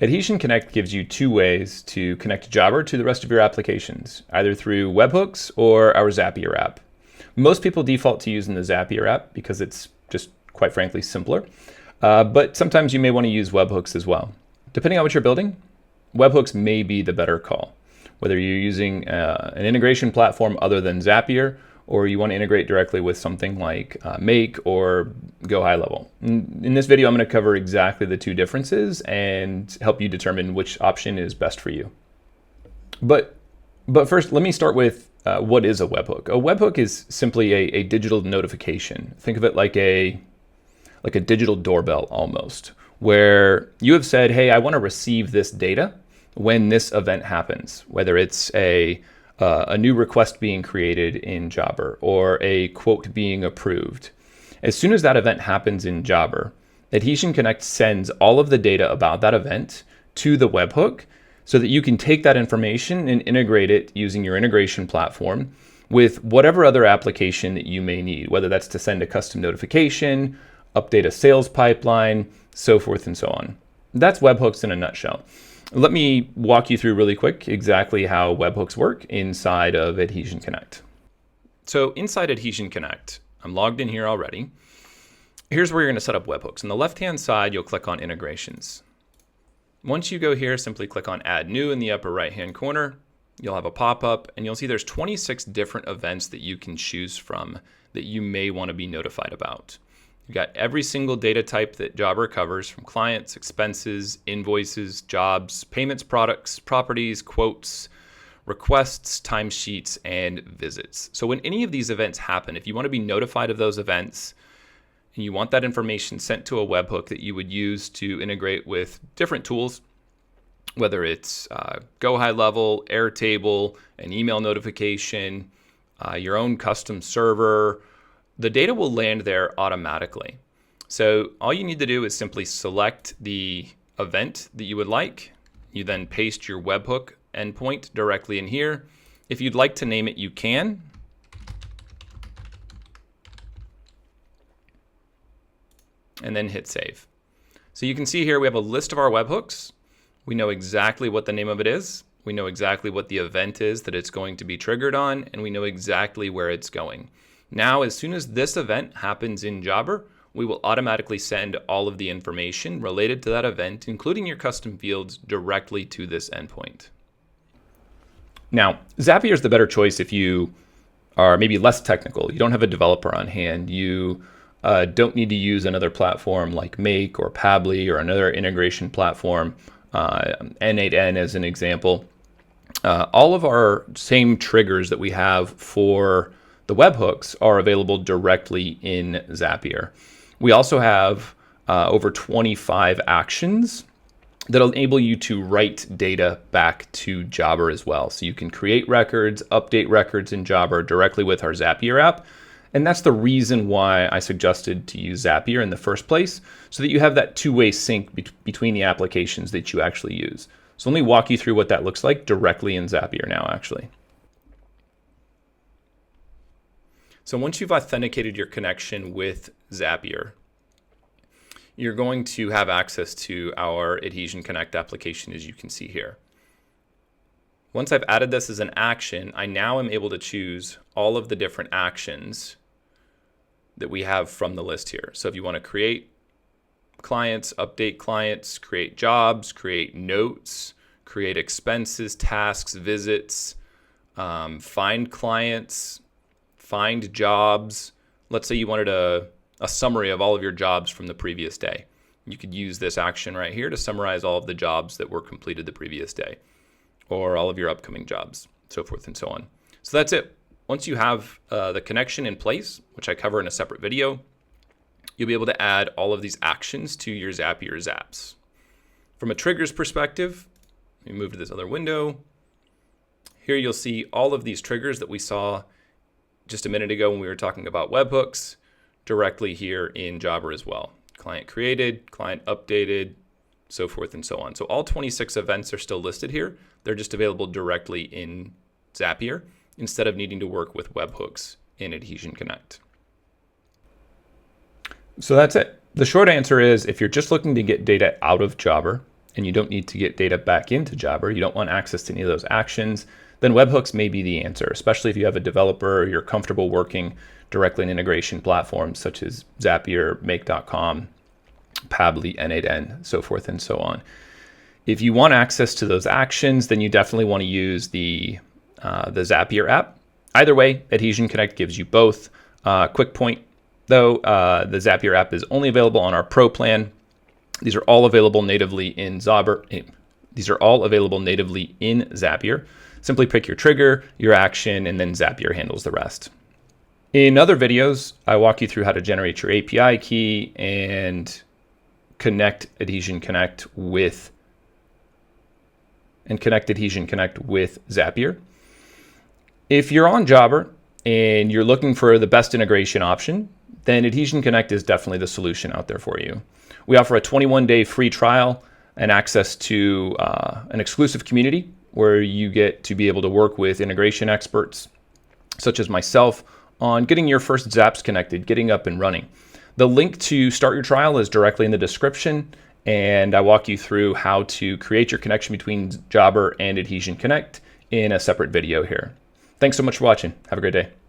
Adhesion Connect gives you two ways to connect Jobber to the rest of your applications, either through Webhooks or our Zapier app. Most people default to using the Zapier app because it's just, quite frankly, simpler. But sometimes you may want to use Webhooks as well. Depending on what you're building, Webhooks may be the better call. Whether you're using an integration platform other than Zapier, or you want to integrate directly with something like Make or GoHighLevel. In this video, I'm going to cover exactly the two differences and help you determine which option is best for you. But first, let me start with what is a webhook. A webhook is simply a digital notification. Think of it like a digital doorbell almost, where you have said, hey, I want to receive this data when this event happens, whether it's a new request being created in Jobber or a quote being approved. As soon as that event happens in Jobber, Adhesion Connect sends all of the data about that event to the webhook so that you can take that information and integrate it using your integration platform with whatever other application that you may need, whether that's to send a custom notification, update a sales pipeline, so forth and so on. That's webhooks in a nutshell. Let me walk you through really quick exactly how webhooks work inside of Adhesion Connect. So inside Adhesion Connect, I'm logged in here already. Here's where you're going to set up webhooks. On the left-hand side, you'll click on integrations. Once you go here, simply click on add new in the upper right-hand corner. You'll have a pop-up and you'll see there's 26 different events that you can choose from that you may want to be notified about. You've got every single data type that Jobber covers, from clients, expenses, invoices, jobs, payments, products, properties, quotes, requests, timesheets, and visits. So when any of these events happen, if you want to be notified of those events and you want that information sent to a webhook that you would use to integrate with different tools, whether it's GoHighLevel, Airtable, an email notification, your own custom server, the data will land there automatically. So all you need to do is simply select the event that you would like. You then paste your webhook endpoint directly in here. If you'd like to name it, you can. And then hit save. So you can see here we have a list of our webhooks. We know exactly what the name of it is. We know exactly what the event is that it's going to be triggered on, and we know exactly where it's going. Now, as soon as this event happens in Jobber, we will automatically send all of the information related to that event, including your custom fields, directly to this endpoint. Now, Zapier is the better choice if you are maybe less technical. You don't have a developer on hand. You don't need to use another platform like Make or Pabbly or another integration platform, N8N as an example. All of our same triggers that we have for the webhooks are available directly in Zapier. We also have over 25 actions that will enable you to write data back to Jobber as well. So you can create records, update records in Jobber directly with our Zapier app. And that's the reason why I suggested to use Zapier in the first place, so that you have that two-way sync between the applications that you actually use. So let me walk you through what that looks like directly in Zapier now, actually. So once you've authenticated your connection with Zapier, you're going to have access to our Adhesion Connect application, as you can see here. Once I've added this as an action, I now am able to choose all of the different actions that we have from the list here. So if you want to create clients, update clients, create jobs, create notes, create expenses, tasks, visits, find clients, find jobs. Let's say you wanted a summary of all of your jobs from the previous day. You could use this action right here to summarize all of the jobs that were completed the previous day, or all of your upcoming jobs, so forth and so on. So that's it. Once you have the connection in place, which I cover in a separate video, you'll be able to add all of these actions to your Zapier apps. From a triggers perspective, let me move to this other window. Here you'll see all of these triggers that we saw just a minute ago when we were talking about webhooks directly here in Jobber as well. Client created, client updated, so forth and so on. So all 26 events are still listed here. They're just available directly in Zapier instead of needing to work with webhooks in Adhesion Connect. So that's it. The short answer is, if you're just looking to get data out of Jobber, and you don't need to get data back into Jobber, you don't want access to any of those actions, then webhooks may be the answer, especially if you have a developer or you're comfortable working directly in integration platforms such as Zapier, Make.com, Pabbly, N8N, so forth and so on. If you want access to those actions, then you definitely want to use the Zapier app. Either way, Adhesion Connect gives you both. Quick point though, the Zapier app is only available on our Pro plan. These are all available natively in Zapier. Simply pick your trigger, your action, and then Zapier handles the rest. In other videos, I walk you through how to generate your API key and connect Adhesion Connect with Zapier. If you're on Jobber and you're looking for the best integration option, then Adhesion Connect is definitely the solution out there for you. We offer a 21-day free trial and access to an exclusive community where you get to be able to work with integration experts such as myself on getting your first Zaps connected, getting up and running. The link to start your trial is directly in the description, and I walk you through how to create your connection between Jobber and Adhesion Connect in a separate video here. Thanks so much for watching. Have a great day.